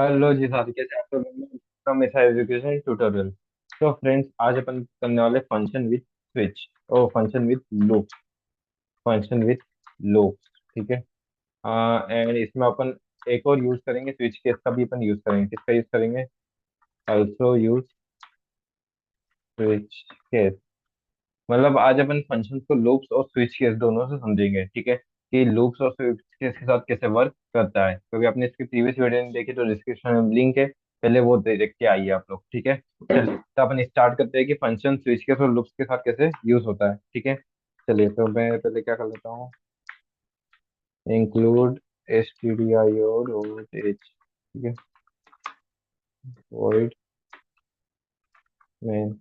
Hello जी साथी, कैसे आप लोग? हमेशा एजुकेशन ट्यूटोरियल। तो फ्रेंड्स, आज अपन करने वाले फंक्शन विद स्विच। ओ function with loop. Function with loop. ठीक है। एंड इसमें अपन एक और यूज करेंगे, स्विच केस का भी अपन यूज करेंगे। किसका यूज करेंगे? Also use switch case. मतलब आज अपन फंक्शन को लूप्स और स्विच केस दोनों से समझेंगे। ठीक है, कि लूप्स और स्विच केस के साथ कैसे वर्क करता है, क्योंकि आपने इसकी प्रीवियस वीडियो नहीं देखी तो डिस्क्रिप्शन में लिंक है, पहले वो देख के आइए आप लोग। ठीक है, चलिए तो अपन स्टार्ट करते हैं कि फंक्शन स्विच केस और लूप्स के साथ कैसे यूज होता है। ठीक है, चलिए तो मैं पहले क्या कर लेता हूँ, इंक्लूड stdio.h। ठीक है, void main।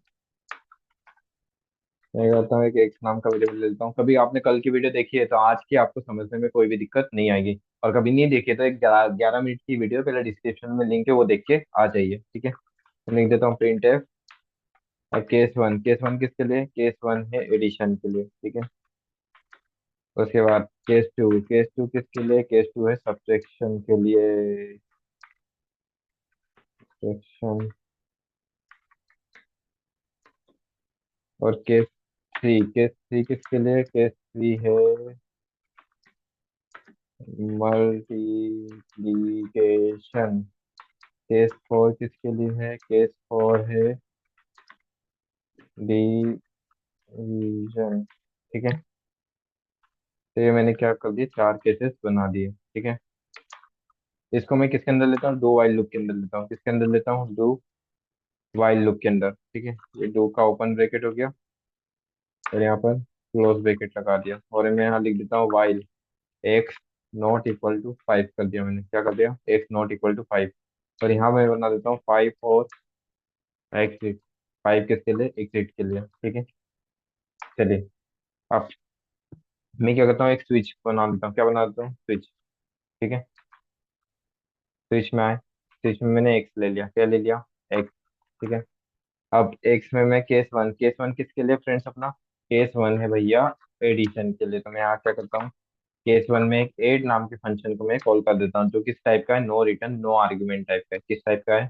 मैं कहता हूँ एक एक्स नाम का वेरिएबल ले लेता हूँ। कभी आपने कल की वीडियो देखी है तो आज की आपको समझने में कोई भी दिक्कत नहीं आएगी, और कभी नहीं देखी है तो एक 11 मिनट की वीडियो पहले डिस्क्रिप्शन में लिंक है, वो देख के आ जाइए। ठीक है, तो लिख देता हूँ प्रिंट एफ। और केस वन किसके लिए? केस वन है एडिशन के लिए। ठीक है, उसके बाद केस टू किसके लिए? केस टू है सब्ट्रैक्शन के लिए। सब्ट्रैक्शन। और केस थ्री किसके लिए? केस थ्री है मल्टीप्लीकेशन। केस फोर किसके लिए है? केस फोर है डिवीजन। ठीक है, तो ये मैंने क्या कर दिया, चार केसेस बना दिए। ठीक है, इसको मैं किसके अंदर लेता हूँ? डू वाइल लूप के अंदर लेता हूँ। किसके अंदर लेता हूँ? डू वाइल लूप के अंदर। ठीक है, ये डू का ओपन ब्रैकेट हो गया, और यहाँ पर क्लोज ब्रैकेट लगा दिया, और मैं यहाँ लिख देता हूँ while X not equal to 5 कर दिया। मैंने क्या कर दिया? X not equal to 5। और यहाँ मैं बना देता हूँ 5 और एक्सिट। 5 किसके लिए? एक्सिट के लिए। ठीक है, चलिए अब मैं क्या करता हूँ, एक स्विच बना देता हूँ। क्या बना देता हूँ? स्विच। ठीक है, स्विच में आए, स्विच में मैंने एक्स ले लिया। क्या ले लिया? एक्स। ठीक है, अब एक्स में मैं केस वन किसके लिए फ्रेंड्स अपना? केस वन है भैया एडिशन के लिए। तो मैं यहाँ क्या करता हूँ, केस वन में एक एड नाम के फंक्शन को मैं कॉल कर देता हूँ, जो किस टाइप का है? No return no argument type का है। किस टाइप का है?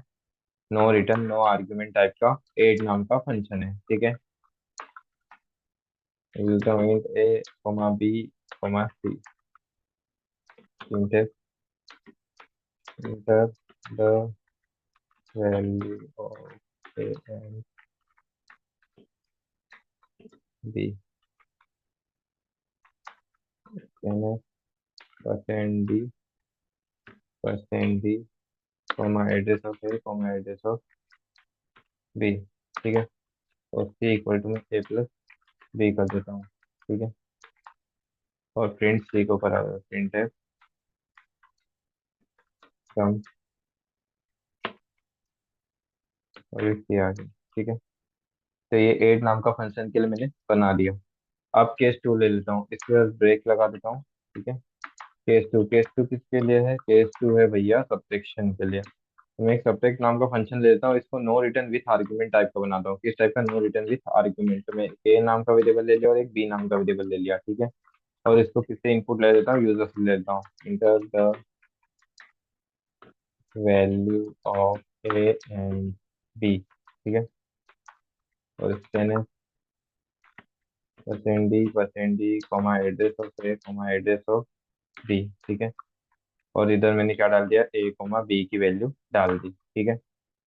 No return no argument type का एड नाम का फंक्शन है। ठीक है, A comma B comma C. Enter enter the value of A and B percent D percent D, comma address of A comma address of B. ठीक है, और सी equal to में ए प्लस बी कर देता हूँ। ठीक है, और प्रिंट सी को करा प्रिंट है सम, और ये सी आ गई। ठीक है, तो ये एड नाम का फंक्शन के लिए मैंने बना दिया। अब केस टू ले लेता हूँ, इसके बाद ब्रेक लगा देता हूँ। ठीक है, केस टू किसके लिए है? केस टू है भैया सब्ट्रैक्शन के लिए। तो मैं एक सब्ट्रैक्ट नाम का फंक्शन ले लेता हूँ, इसको no return with argument type का बनाता हूँ। किस टाइप का? No return with argument. तो मैं ए नाम का वेरिएबल ले लिया और एक बी नाम का वेरिएबल ले लिया। ठीक है, और इसको किससे इनपुट ले लेता हूँ? यूजर से ले लेता हूँ। Enter the value of A and B. ठीक है, और scan percent D comma address of A comma address of B. ठीक है, और इधर मैंने क्या डाल दिया? ए कॉमा बी की वैल्यू डाल दी। ठीक है,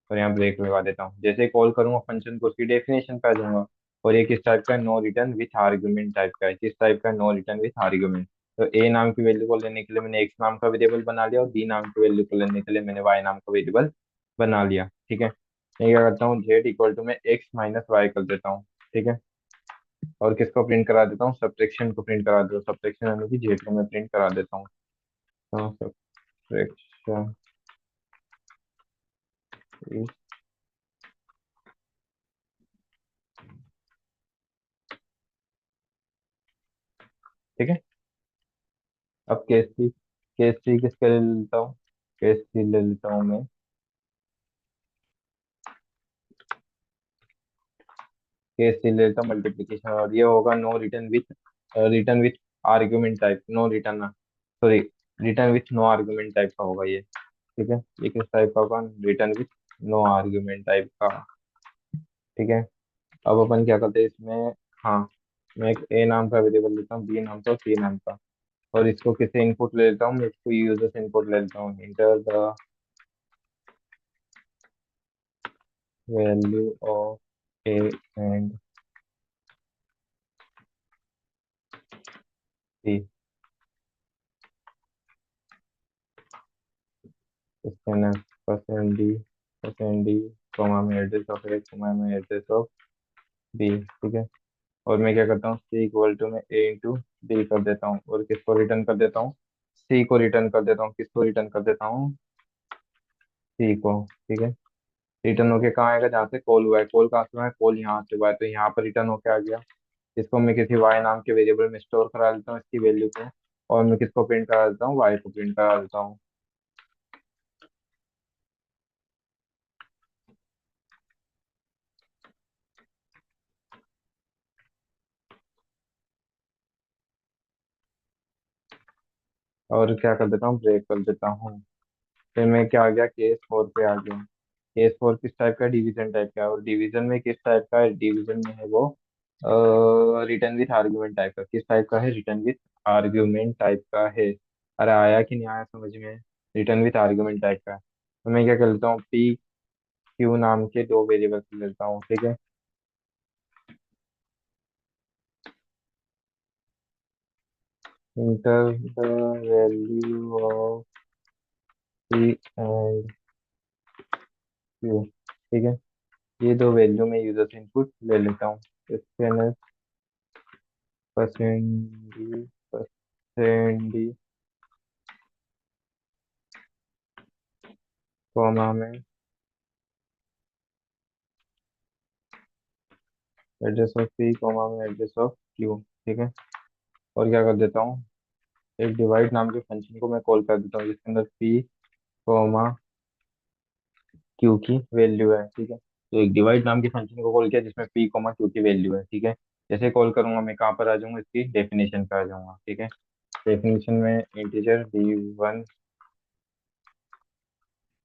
और यहाँ ब्रेक लगा देता हूँ। जैसे कॉल करूंगा फंक्शन को, उसकी डेफिनेशन पे आ जाऊंगा। और ये किस टाइप का है? No return with argument type का है। किस टाइप का? No return with argument. तो ए नाम की वैल्यू को लेने के लिए मैंने एक्स नाम का वेरिएबल बना लिया, और बी नाम की वैल्यू को लेने के लिए मैंने वाई नाम का वेरिएबल बना लिया। ठीक है, मैं क्या करता हूँ, जेड इक्वल टू में एक्स माइनस वाई कर देता हूँ। ठीक है, और किसको प्रिंट करा देता हूँ? सब्ट्रैक्शन को प्रिंट करा देता हूँ। सब्ट्रैक्शन यानी कि जेड को मैं प्रिंट करा देता हूँ। तो सब्ट्रैक्शन इज, ठीक है। अब केस थ्री किसके लिए लेता हूँ? केस थ्री ले लेता हूँ मैं, केस थ्री ले लेता हूँ मल्टीप्लीकेशन, और ये होगा no return with argument type. No return, sorry, return with no argument type का होगा ये। ठीक है। ये किस टाइप का होगा, return with no argument type का। ठीक है। अब अपन क्या करते हैं इसमें, हाँ, मैं एक ए नाम का वेरिएबल लेता हूँ, बी नाम का और सी नाम का, और इसको किसे इनपुट ले लेता हूँ, मैं इसको यूजर से इनपुट ले लेता हूँ। Enter the value of A and C, scanner percent D, percent D, comma में एड्रेस ऑफ ए, कॉमा में एड्रेस ऑफ बी। ठीक है। और मैं क्या करता हूँ, सी इक्वल टू में ए इंटू डी कर देता हूँ, और किसको रिटर्न कर देता हूँ, सी को रिटर्न कर देता हूँ। किसको रिटर्न कर देता हूँ, सी को। ठीक है। रिटर्न होके कहाँ आएगा, जहाँ से कॉल हुआ है। कॉल कहाँ से हुआ है, कॉल यहाँ से हुआ है, तो यहाँ पर रिटर्न होके आ गया। इसको मैं किसी वाई नाम के वेरिएबल में स्टोर करा देता हूँ, इसकी वैल्यू को, और मैं किसको प्रिंट करा देता हूँ, वाई को प्रिंट करा देता हूँ। और क्या कर देता हूँ, ब्रेक कर देता हूँ। फिर मैं क्या आ गया, केस 4 पे आ गया। केस 4 किस टाइप का, डिवीजन टाइप का है, और डिवीजन में किस टाइप का है, डिवीजन में है वो रिटर्न विथ आर्ग्यूमेंट टाइप का। किस टाइप का है, रिटर्न विथ आर्ग्यूमेंट टाइप का है। अरे आया कि नहीं आया समझ में, रिटर्न विथ आर्ग्यूमेंट टाइप का है। तो मैं क्या कर लेता हूँ, पी क्यू नाम के दो वेरिएबल्स ले लेता हूँ। ठीक है। Inter the value of P and Q. ठीक है। ये दो वैल्यू में यूजर से इनपुट ले लेता हूँ। Scanner percent D, percent D, comma में एड्रेस ऑफ पी, कॉमा में एड्रेस ऑफ क्यू। ठीक है। और क्या कर देता हूँ, एक डिवाइड नाम के फंक्शन को मैं कॉल कर देता हूँ, जिसके अंदर पी कॉमा क्यू की वैल्यू है। ठीक है। तो एक डिवाइड नाम के फंक्शन को कॉल किया जिसमें पी कॉमा क्यू की वैल्यू है। ठीक है। जैसे कॉल करूंगा मैं कहाँ पर आ जाऊंगा, इसकी डेफिनेशन पे आ जाऊंगा। ठीक है। डेफिनेशन में इंटीजर डी1।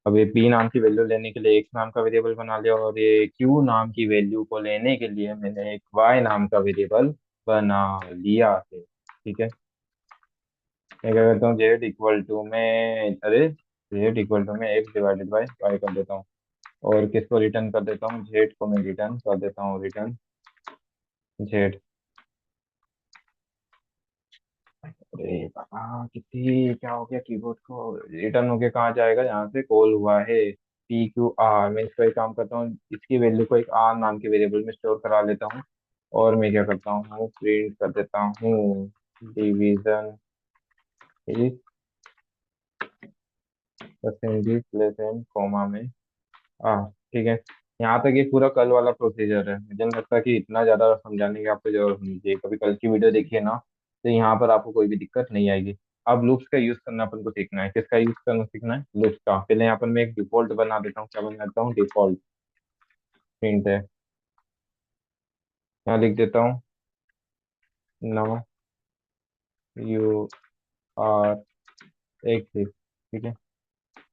अब ये पी नाम की वैल्यू लेने के लिए एक्स नाम का वेरिएबल बना लिया, और ये क्यू नाम की वैल्यू को लेने के लिए मैंने एक वाई नाम का वेरिएबल बना लिया है। ठीक है। मैं क्या करता हूँ, जेड इक्वल टू में, अरे जेड इक्वल टू में एक्स डिवाइडेड बाई वाई कर देता हूँ, और किसको रिटर्न कर देता हूँ, जेड को मैं रिटर्न कर देता हूँ, रिटर्न जेड। अरे बाबा कितनी क्या हो गया कीबोर्ड को, रिटर्न होके कहाँ जाएगा, यहाँ से कॉल हुआ है पी क्यू आर। मैं इसका एक काम करता हूँ, इसकी वैल्यू को एक आर नाम के वेरिएबल में स्टोर करा लेता हूँ, और मैं क्या करता हूँ, प्रिंट कर देता हूँ division is percentage place and comma में हाँ। ठीक है। यहाँ तक ये पूरा कल वाला प्रोसीजर है। मुझे नहीं लगता कि इतना ज्यादा समझाने की आपको जरूरत होनी चाहिए। कभी कल की वीडियो देखिए ना, तो यहाँ पर आपको कोई भी दिक्कत नहीं आएगी। अब लूप्स का यूज करना अपन को सीखना है। किसका यूज करना सीखना है, लूप्स का। पहले यहाँ पर मैं एक डिफॉल्ट बना देता हूँ। क्या बना देता हूँ, डिफॉल्ट प्रिंट है। यहाँ लिख देता हूँ, नो यू आर एक्सिस्ट। ठीक है।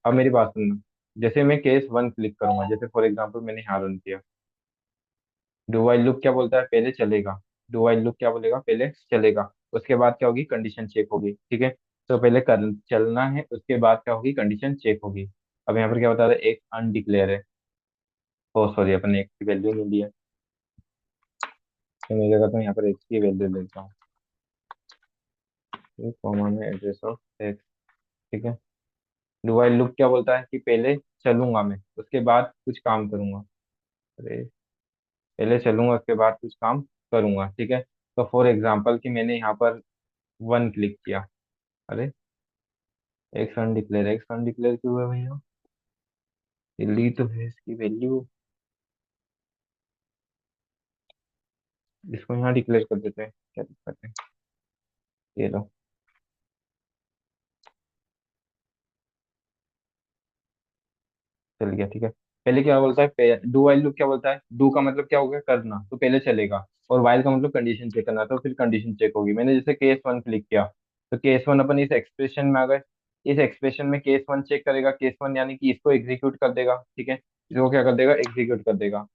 अब मेरी बात सुनना, जैसे मैं केस 1 क्लिक करूंगा, जैसे फॉर एग्जाम्पल मैंने यहाँ रन किया, डू वाइल लूप क्या बोलता है, पहले चलेगा। डू वाइल लूप क्या बोलेगा, पहले चलेगा। उसके बाद क्या होगी, कंडीशन चेक होगी। ठीक है। तो पहले कर चलना है, उसके बाद क्या होगी, कंडीशन चेक होगी। अब यहाँ पर क्या बता रहा है, एक अनडिक्लेयर है। ओ सॉरी, अपन ने एक की वैल्यू नहीं दी है, तो मैं क्या करता हूँ, यहाँ पर एक की वैल्यू लेता हूँ, कॉमा में एड्रेस ऑफ एक्स। ठीक है। डू वाइल लूप क्या बोलता है कि पहले चलूंगा मैं, उसके बाद कुछ काम करूंगा। अरे, पहले चलूंगा उसके बाद कुछ काम करूंगा। ठीक है। तो फॉर एग्जाम्पल कि मैंने यहाँ पर 1 क्लिक किया, अरे एक्स अनडिक्लेयर क्यों है भैया, दिल्ली तो है इसकी वैल्यू, इसको यहाँ डिक्लेयर कर देते हैं, क्या दिक्कत है। ये लो, चल गया। ठीक है। पहले क्या बोलता है, डू वाइल लूप क्या बोलता है, डू का मतलब क्या हो गया, करना, तो पहले चलेगा। और वाइल का मतलब कंडीशन चेक करना, तो फिर कंडीशन चेक होगी। मैंने जैसे केस 1 क्लिक किया, तो केस 1 अपन इस एक्सप्रेशन में आ गए। इस एक्सप्रेशन में केस वन चेक करेगा, केस वन यानी कि इसको एग्जीक्यूट कर देगा, ठीक है, इसको क्या कर देगा, एग्जीक्यूट कर देगा।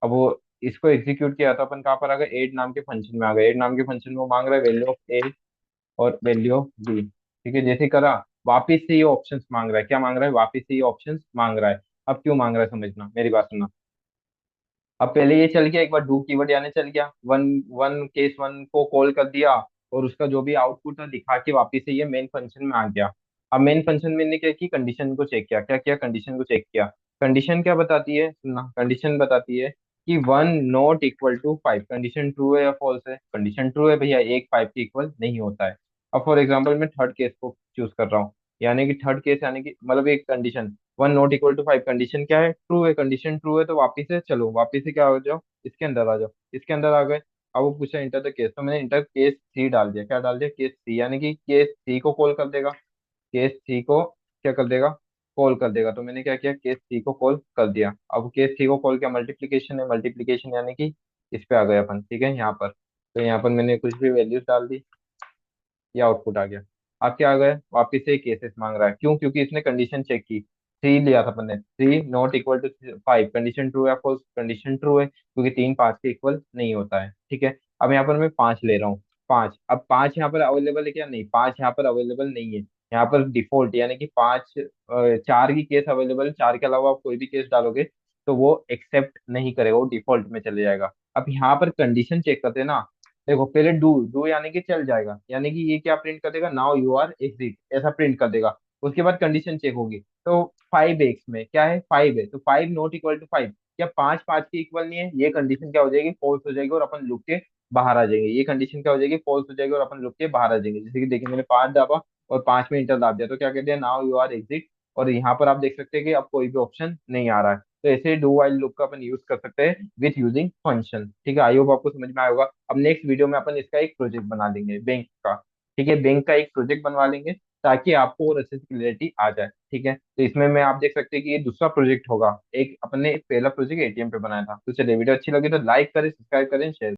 अब वो इसको एग्जीक्यूट किया तो अपन कहाँ पर आ गए, एड नाम के फंक्शन में आ गए। एड नाम के फंक्शन में वो मांग रहा है वैल्यू ऑफ ए और वैल्यू ऑफ बी, ठीक है, जैसे करा वापिस से ये ऑप्शंस मांग रहा है। क्या मांग रहा है, वापिस से ये ऑप्शंस मांग रहा है। अब क्यों मांग रहा है समझना, मेरी बात सुनना। अब पहले ये चल गया, एक बार डू कीवर्ड यानी चल गया, वन वन केस वन को कॉल कर दिया और उसका जो भी आउटपुट है दिखा के वापिस से ये मेन फंक्शन में आ गया। अब मेन फंक्शन में ने क्या की, कंडीशन को चेक किया। क्या किया, कंडीशन को चेक किया। कंडीशन क्या बताती है, सुनना, कंडीशन बताती है कि one not equal to five, condition true है या फॉल्स है, कंडीशन ट्रू है भैया, एक फाइव के इक्वल नहीं होता है। अब फॉर एग्जाम्पल मैं थर्ड केस को चूज कर रहा हूँ, यानी कि थर्ड केस यानी कि मतलब एक condition one not equal to five, condition क्या है, ट्रू है, कंडीशन ट्रू है, तो वापिस से चलो, वापिस से क्या हो जाओ, इसके अंदर आ जाओ, इसके अंदर आ गए। अब वो पूछा इंटर द केस, तो मैंने इंटर केस सी डाल दिया। क्या डाल दिया, केस सी, यानी कि केस सी को कॉल कर देगा, केस सी को क्या कर देगा, कॉल कर देगा। तो मैंने क्या किया, केस सी को कॉल कर दिया। अब केस सी को कॉल किया, मल्टीप्लीकेशन है, मल्टीप्लीकेशन यानी कि इस पे आ गए अपन, ठीक है, यहाँ पर। तो यहाँ पर मैंने कुछ भी वैल्यूज डाल दी, ये आउटपुट आ गया। अब क्या आ गया, वापिस से केसेस मांग रहा है, क्यों, क्योंकि इसने कंडीशन चेक की, थ्री लिया था अपन ने, three not equal to five, condition true है फॉल्स, कंडीशन ट्रू है, क्योंकि तीन पांच के इक्वल नहीं होता है, ठीक है। अब यहाँ पर मैं पांच ले रहा हूँ, पांच, अब पांच यहाँ पर अवेलेबल है क्या, नहीं, पांच यहाँ पर अवेलेबल नहीं है। यहाँ पर डिफॉल्ट यानी कि पांच चार की केस अवेलेबल है, चार के अलावा आप कोई भी केस डालोगे तो वो एक्सेप्ट नहीं करेगा, वो डिफॉल्ट में चले जाएगा। अब यहाँ पर कंडीशन चेक करते हैं ना, देखो पहले डू, डू यानी कि चल जाएगा, यानी कि ये क्या प्रिंट कर देगा, नाउ यू आर एग्जिट, ऐसा प्रिंट कर देगा। उसके बाद कंडीशन चेक होगी, तो फाइव एक्स में क्या है, फाइव है, तो five not equal to five, क्या पांच पांच के इक्वल नहीं है, ये कंडीशन क्या हो जाएगी, फॉल्स हो जाएगी और अपन लुक के बाहर आ जाएंगे। ये कंडीशन क्या हो जाएगी, फॉल्स हो जाएगी और अपन लुक के बाहर आ जाएंगे। जैसे कि देखिए मैंने पांच दाबा और पांच में इंटर दाब दिया, तो क्या कहते हैं, नाउ यू आर एग्जिट, और यहाँ पर आप देख सकते हैं कि अब कोई भी ऑप्शन नहीं आ रहा है। तो ऐसे डू वाइल लूप का अपन यूज कर सकते हैं विथ यूजिंग फंक्शन, ठीक है। आई होप आपको समझ में आया होगा। अब नेक्स्ट वीडियो में अपन इसका एक प्रोजेक्ट बना लेंगे बैंक का, ठीक है, बैंक का एक प्रोजेक्ट बनवा लेंगे ताकि आपको और अच्छे से क्लियरिटी आ जाए, ठीक है। तो इसमें मैं आप देख सकते हैं कि ये दूसरा प्रोजेक्ट होगा, एक अपन ने पहला प्रोजेक्ट एटीएम पे बनाया था। तो चलिए, वीडियो अच्छी लगी तो लाइक करें, सब्सक्राइब करें, शेयर